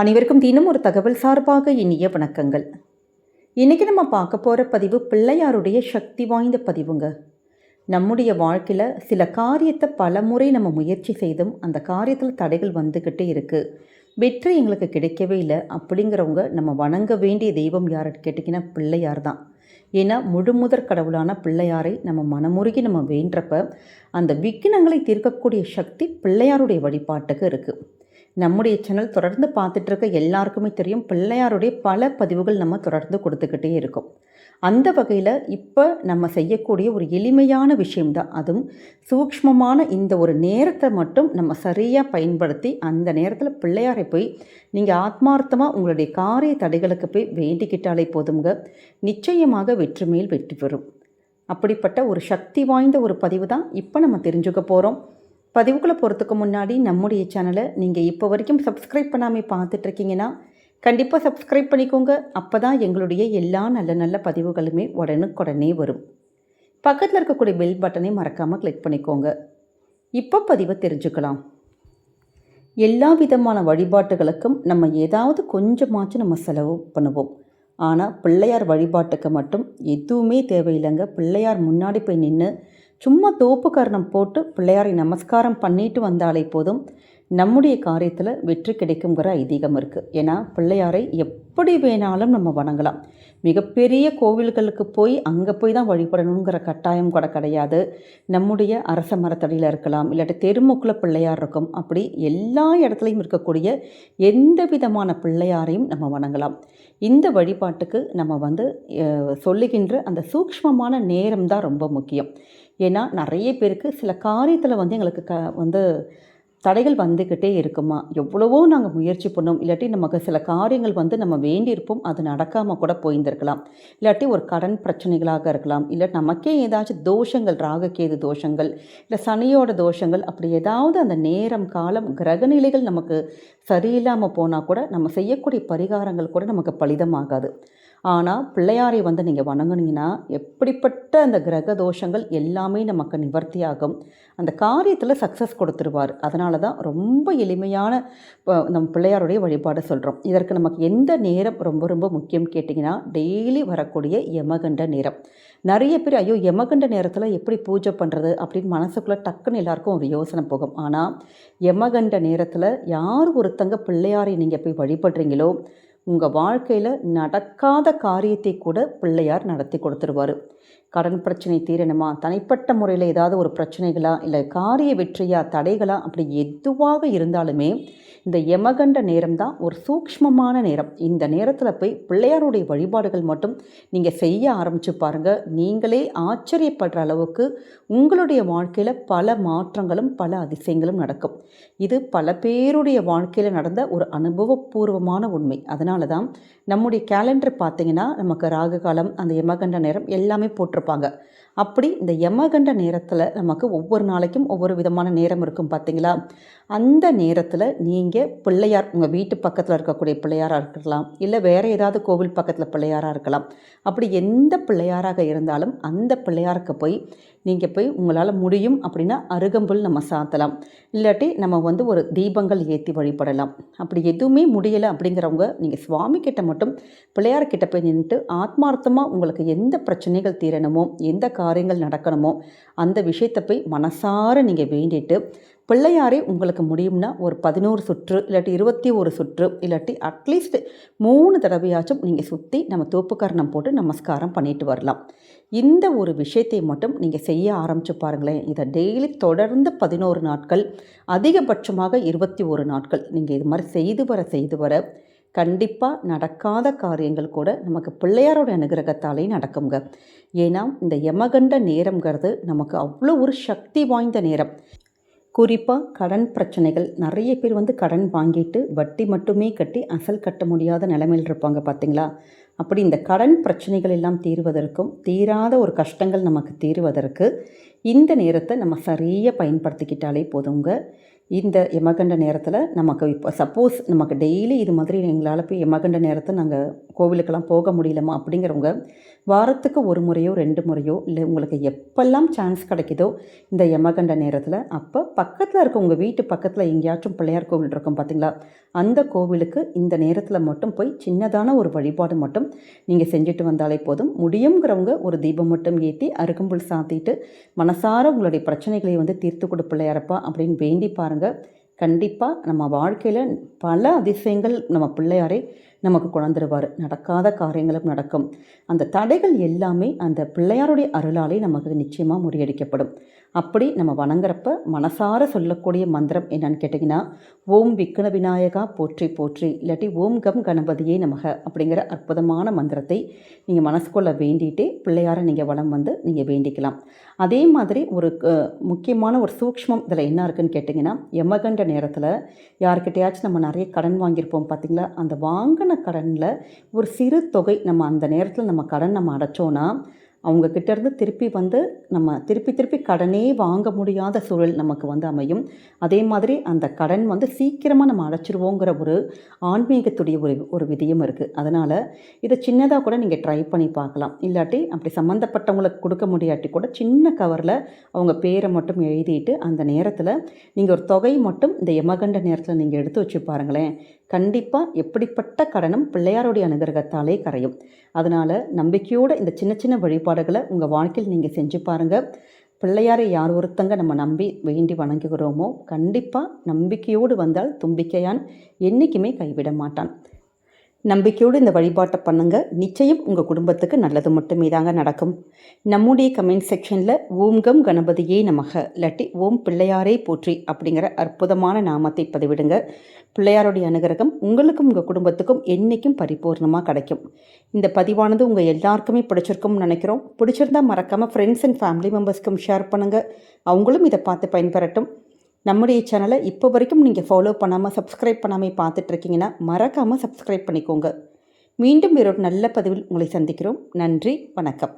அனைவருக்கும் தினம் ஒரு தகவல் சார்பாக இனிய வணக்கங்கள். இன்றைக்கி நம்ம பார்க்க போகிற பதிவு பிள்ளையாருடைய சக்தி வாய்ந்த பதிவுங்க. நம்முடைய வாழ்க்கையில் சில காரியத்தை பல முறை நம்ம முயற்சி செய்தும் அந்த காரியத்தில் தடைகள் வந்துக்கிட்டே இருக்குது, வெற்றி எங்களுக்கு கிடைக்கவே இல்லை அப்படிங்கிறவங்க நம்ம வணங்க வேண்டிய தெய்வம் யாருன்னு கேட்டிங்கன்னா பிள்ளையார் தான். ஏன்னா முழுமுதற் கடவுளான பிள்ளையாரை நம்ம மனமுருகி நம்ம வேண்டப்ப அந்த விக்கினங்களை தீர்க்கக்கூடிய சக்தி பிள்ளையாருடைய வழிபாட்டுக்கு இருக்குது. நம்முடைய சேனல் தொடர்ந்து பார்த்துட்ருக்க எல்லாருக்குமே தெரியும், பிள்ளையாருடைய பல பதிவுகள் நம்ம தொடர்ந்து கொடுத்துக்கிட்டே இருக்கோம். அந்த வகையில் இப்போ நம்ம செய்யக்கூடிய ஒரு எளிமையான விஷயம்தான், அதுவும் சூக்ஷ்மமான இந்த ஒரு நேரத்தை மட்டும் நம்ம சரியாக பயன்படுத்தி அந்த நேரத்தில் பிள்ளையாரை போய் நீங்கள் ஆத்மார்த்தமாக உங்களுடைய காரிய தடைகளுக்கு போய் வேண்டிக்கிட்டாலே போதுங்க, நிச்சயமாக வெற்றி மேல் வெற்றி பெறும். அப்படிப்பட்ட ஒரு சக்தி வாய்ந்த ஒரு பதிவு தான் இப்போ நம்ம தெரிஞ்சுக்க போகிறோம். பதிவுக்குள்ளே போகிறதுக்கு முன்னாடி நம்முடைய சேனலை நீங்கள் இப்போ வரைக்கும் சப்ஸ்கிரைப் பண்ணாமல் பார்த்துட்ருக்கீங்கன்னா கண்டிப்பாக சப்ஸ்கிரைப் பண்ணிக்கோங்க. அப்போ தான் எங்களுடைய எல்லா நல்ல நல்ல பதிவுகளுமே உடனுக்குடனே வரும். பக்கத்தில் இருக்கக்கூடிய பெல் பட்டனை மறக்காமல் கிளிக் பண்ணிக்கோங்க. இப்போ பதிவை தெரிஞ்சுக்கலாம். எல்லா விதமான வழிபாட்டுகளுக்கும் நம்ம ஏதாவது கொஞ்சமாச்சும் நம்ம செலவு பண்ணுவோம். ஆனால் பிள்ளையார் வழிபாட்டுக்கு மட்டும் எதுவுமே தேவையில்லைங்க. பிள்ளையார் முன்னாடி போய் நின்று சும்மா தோப்பு கரணம் போட்டு பிள்ளையாரை நமஸ்காரம் பண்ணிட்டு வந்தாலே போதும், நம்முடைய காரியத்தில் வெற்றி கிடைக்குங்கிற ஐதீகம் இருக்குது. ஏன்னா பிள்ளையாரை எப்படி வேணாலும் நம்ம வணங்கலாம். மிகப்பெரிய கோவில்களுக்கு போய் அங்கே போய் தான் வழிபடணுங்கிற கட்டாயம் கூட கிடையாது. நம்முடைய அரச மரத்தடியில் இருக்கலாம், இல்லாட்டி தெருமுக்கில் பிள்ளையார் இருக்கும், அப்படி எல்லா இடத்துலையும் இருக்கக்கூடிய எந்த விதமான பிள்ளையாரையும் நம்ம வணங்கலாம். இந்த வழிபாட்டுக்கு நம்ம சொல்லுகின்ற அந்த சூக்ஷ்மமான நேரம் தான் ரொம்ப முக்கியம். ஏன்னா நிறைய பேருக்கு சில காரியத்தில் எங்களுக்கு தடைகள் வந்துக்கிட்டே இருக்குமா, எவ்வளவோ நாங்கள் முயற்சி பண்ணோம், இல்லாட்டி நமக்கு சில காரியங்கள் நம்ம வேண்டியிருப்போம், அது நடக்காமல் கூட போயிருந்திருக்கலாம், இல்லாட்டி ஒரு கடன் பிரச்சனைகளாக இருக்கலாம், இல்லை நமக்கே ஏதாச்சும் தோஷங்கள், ராககேது தோஷங்கள், இல்லை சனியோட தோஷங்கள், அப்படி ஏதாவது அந்த நேரம் காலம் கிரகநிலைகள் நமக்கு சரியில்லாமல் போனால் கூட நம்ம செய்யக்கூடிய பரிகாரங்கள் கூட நமக்கு பலிதமாகாது. ஆனால் பிள்ளையாரை நீங்கள் வணங்குனீங்கன்னா எப்படிப்பட்ட அந்த கிரக தோஷங்கள் எல்லாமே நமக்கு நிவர்த்தியாகும். அந்த காரியத்தில் சக்ஸஸ் கொடுத்துருவார். அதனால தான் ரொம்ப எளிமையான நம்ம பிள்ளையாருடைய வழிபாடு சொல்கிறோம். இதற்கு நமக்கு எந்த நேரம் ரொம்ப ரொம்ப முக்கியம் கேட்டிங்கன்னா, டெய்லி வரக்கூடிய யமகண்ட நேரம். நிறைய பேர் ஐயோ யமகண்ட நேரத்தில் எப்படி பூஜை பண்ணுறது அப்படின்னு மனசுக்குள்ளே டக்குன்னு எல்லாருக்கும் ஒரு யோசனை போகும். ஆனால் யமகண்ட நேரத்தில் யார் ஒருத்தங்க பிள்ளையாரை நீங்கள் போய் வழிபடுறீங்களோ உங்கள் வாழ்க்கையில் நடக்காத காரியத்தை கூட பிள்ளையார் நடத்தி கொடுத்துருவார். கடன் பிரச்சனை தீரணுமா, தனிப்பட்ட முறையில் ஏதாவது ஒரு பிரச்சனைகளா, இல்லை காரிய வெற்றியா, தடைகளா, அப்படி எதுவாக இருந்தாலுமே இந்த யமகண்ட நேரம் தான் ஒரு சூக்ஷ்மமான நேரம். இந்த நேரத்தில் போய் பிள்ளையாருடைய வழிபாடுகள் மட்டும் நீங்கள் செய்ய ஆரம்பித்து பாருங்கள். நீங்களே ஆச்சரியப்படுற அளவுக்கு உங்களுடைய வாழ்க்கையில் பல மாற்றங்களும் பல அதிசயங்களும் நடக்கும். இது பல பேருடைய வாழ்க்கையில் நடந்த ஒரு அனுபவபூர்வமான உண்மை. அதனால தான் நம்முடைய கேலண்டர் பார்த்திங்கன்னா நமக்கு ராகு காலம், அந்த யமகண்ட நேரம் எல்லாமே போட்டிருப்பாங்க. அப்படி இந்த யமகண்ட நேரத்தில் நமக்கு ஒவ்வொரு நாளைக்கும் ஒவ்வொரு விதமான நேரம் இருக்கும் பார்த்திங்களா. அந்த நேரத்தில் நீங்கள் பிள்ளையார் உங்கள் வீட்டு பக்கத்தில் இருக்கக்கூடிய பிள்ளையாராக இருக்கலாம், இல்லை வேறு ஏதாவது கோவில் பக்கத்தில் பிள்ளையாராக இருக்கலாம். அப்படி எந்த பிள்ளையாராக இருந்தாலும் அந்த பிள்ளையாருக்கு போய் நீங்கள் போய் உங்களால் முடியும் அப்படின்னா அருகம்புல் நம்ம சாத்தலாம், இல்லாட்டி நம்ம ஒரு தீபங்கள் ஏற்றி வழிபடலாம். அப்படி எதுவுமே முடியலை அப்படிங்கிறவங்க நீங்கள் சுவாமி கிட்ட மட்டும் பிள்ளையார்கிட்ட போய் நின்றுட்டு ஆத்மார்த்தமாக உங்களுக்கு எந்த பிரச்சனைகள் தீரணுமோ, எந்த காரியங்கள் நடக்கணுமோ அந்த விஷயத்தை போய் மனசார நீங்கள் வேண்டிட்டு பிள்ளையாரே உங்களுக்கு முடியும்னா ஒரு 11 சுற்று, இல்லாட்டி 21 சுற்று, இல்லாட்டி அட்லீஸ்ட் 3 தடவையாச்சும் நீங்கள் சுற்றி நம்ம தோப்புக்கரணம் போட்டு நமஸ்காரம் பண்ணிட்டு வரலாம். இந்த ஒரு விஷயத்தை மட்டும் நீங்கள் செய்ய ஆரம்பித்து பாருங்களேன். இதை டெய்லி தொடர்ந்து 11 நாட்கள், அதிகபட்சமாக 21 நாட்கள் நீங்கள் இது மாதிரி செய்து வர கண்டிப்பாக நடக்காத காரியங்கள் கூட நமக்கு பிள்ளையாரோட அனுகிரகத்தாலே நடக்குங்க. ஏன்னா இந்த யமகண்ட நேரம்ங்கிறது நமக்கு அவ்வளோ ஒரு சக்தி வாய்ந்த நேரம். குறிப்பாக கடன் பிரச்சனைகள், நிறைய பேர் கடன் வாங்கிட்டு வட்டி மட்டுமே கட்டி அசல் கட்ட முடியாத நிலைமையில் இருப்பாங்க பார்த்திங்களா. அப்படி இந்த கடன் பிரச்சனைகள் எல்லாம் தீர்வதற்கும், தீராத ஒரு கஷ்டங்கள் நமக்கு தீர்வதற்கு இந்த நேரத்தை நம்ம சரியாக பயன்படுத்திக்கிட்டாலே போதுங்க. இந்த யமகண்ட நேரத்தில் நமக்கு இப்போ சப்போஸ் நமக்கு டெய்லி இது மாதிரி எங்களால் போய் யமகண்ட நேரத்தை நாங்கள் கோவிலுக்கெல்லாம் போக முடியலமா அப்படிங்கிறவங்க வாரத்துக்கு ஒரு முறையோ 2 முறையோ இல்லை உங்களுக்கு எப்பெல்லாம் சான்ஸ் கிடைக்குதோ இந்த யமகண்ட நேரத்தில் அப்போ பக்கத்தில் இருக்க உங்கள் வீட்டு பக்கத்தில் எங்கேயாச்சும் பிள்ளையார் கோவில் இருக்கும் பார்த்தீங்களா, அந்த கோவிலுக்கு இந்த நேரத்தில் மட்டும் போய் சின்னதான ஒரு வழிபாடு மட்டும் நீங்கள் செஞ்சுட்டு வந்தாலே போதும். முடியுங்கிறவங்க ஒரு தீபம் மட்டும் ஏற்றி அருகம்புல் சாத்திட்டு மனசார உங்களுடைய பிரச்சனைகளை தீர்த்து கொடு பிள்ளையாரப்பா அப்படின்னு வேண்டி பாருங்கள். கண்டிப்பாக நம்ம வாழ்க்கையில் பல அதிசயங்கள் நம்ம பிள்ளையாரே நமக்கு கொணர்ந்துருவார். நடக்காத காரியங்களும் நடக்கும். அந்த தடைகள் எல்லாமே அந்த பிள்ளையாருடைய அருளாலே நமக்கு நிச்சயமாக முறியடிக்கப்படும். அப்படி நம்ம வணங்குறப்ப மனசார சொல்லக்கூடிய மந்திரம் என்னன்னு கேட்டிங்கன்னா, ஓம் விக்ன விநாயகா போற்றி போற்றி, இல்லாட்டி ஓம் கம் கணபதியே நமக அப்படிங்கிற அற்புதமான மந்திரத்தை நீங்கள் மனசுக்குள்ளே வேண்டிகிட்டே பிள்ளையாரை நீங்கள் வலம் நீங்கள் வேண்டிக்கலாம். அதே மாதிரி ஒரு முக்கியமான ஒரு சூக்ஷ்மம் இதில் என்ன இருக்குதுன்னு கேட்டிங்கன்னா, யமகண்ட நேரத்தில் யார்கிட்டையாச்சும் நம்ம நிறைய கடன் வாங்கியிருப்போம் பார்த்திங்களா, அந்த வாங்கின கடனில் ஒரு சிறு தொகை நம்ம அந்த நேரத்தில் நம்ம கடன் அடைச்சோன்னா அவங்கக்கிட்டேருந்து திருப்பி நம்ம திருப்பி கடனே வாங்க முடியாத சூழல் நமக்கு அமையும். அதே மாதிரி அந்த கடன் சீக்கிரமாக நம்ம அடைச்சிருவோங்கிற ஒரு ஆன்மீகத்துடைய ஒரு விதியும் இருக்குது. அதனால் இதை சின்னதாக கூட நீங்கள் ட்ரை பண்ணி பார்க்கலாம். இல்லாட்டி அப்படி சம்மந்தப்பட்டவங்களுக்கு கொடுக்க முடியாட்டி கூட சின்ன கவரில் அவங்க பேரை மட்டும் எழுதிட்டு அந்த நேரத்தில் நீங்கள் ஒரு தொகை மட்டும் இந்த யமகண்ட நேரத்தில் நீங்கள் எடுத்து வச்சு பாருங்களேன். கண்டிப்பாக எப்படிப்பட்ட கடனும் பிள்ளையாருடைய அனுகிரகத்தாலே கரையும். அதனால் நம்பிக்கையோடு இந்த சின்ன சின்ன வழிபாடுகளை உங்கள் வாழ்க்கையில் நீங்கள் செஞ்சு பாருங்கள். பிள்ளையாரை யார் ஒருத்தங்க நம்ம நம்பி வேண்டி வணங்குகிறோமோ கண்டிப்பாக நம்பிக்கையோடு வந்தால் தும்பிக்கையான் என்றைக்குமே கைவிட மாட்டான். நம்பிக்கையோடு இந்த வழிபாட்டை பண்ணுங்கள். நிச்சயம் உங்கள் குடும்பத்துக்கு நல்லது மட்டுமே தாங்க நடக்கும். நம்முடைய கமெண்ட் செக்ஷனில் ஓம் கம் கணபதியே நமக இல்லாட்டி ஓம் பிள்ளையாரே போற்றி அப்படிங்கிற அற்புதமான நாமத்தை பதிவிடுங்க. பிள்ளையாருடைய அனுகிரகம் உங்களுக்கும் உங்கள் குடும்பத்துக்கும் என்றைக்கும் பரிபூர்ணமாக கிடைக்கும். இந்த பதிவானது உங்கள் எல்லாருக்குமே பிடிச்சிருக்கும்னு நினைக்கிறோம். பிடிச்சிருந்தால் மறக்காமல் ஃப்ரெண்ட்ஸ் அண்ட் ஃபேமிலி மெம்பர்ஸ்க்கும் ஷேர் பண்ணுங்கள். அவங்களும் இதை பார்த்து பயன்பெறட்டும். நம்முடைய சேனலை இப்போ வரைக்கும் நீங்கள் ஃபாலோ பண்ணாமல் சப்ஸ்கிரைப் பண்ணாமல் பார்த்துட்ருக்கீங்கன்னா மறக்காமல் சப்ஸ்கிரைப் பண்ணிக்கோங்க. மீண்டும் வேறொரு நல்ல பதிவில் உங்களை சந்திக்கிறோம். நன்றி, வணக்கம்.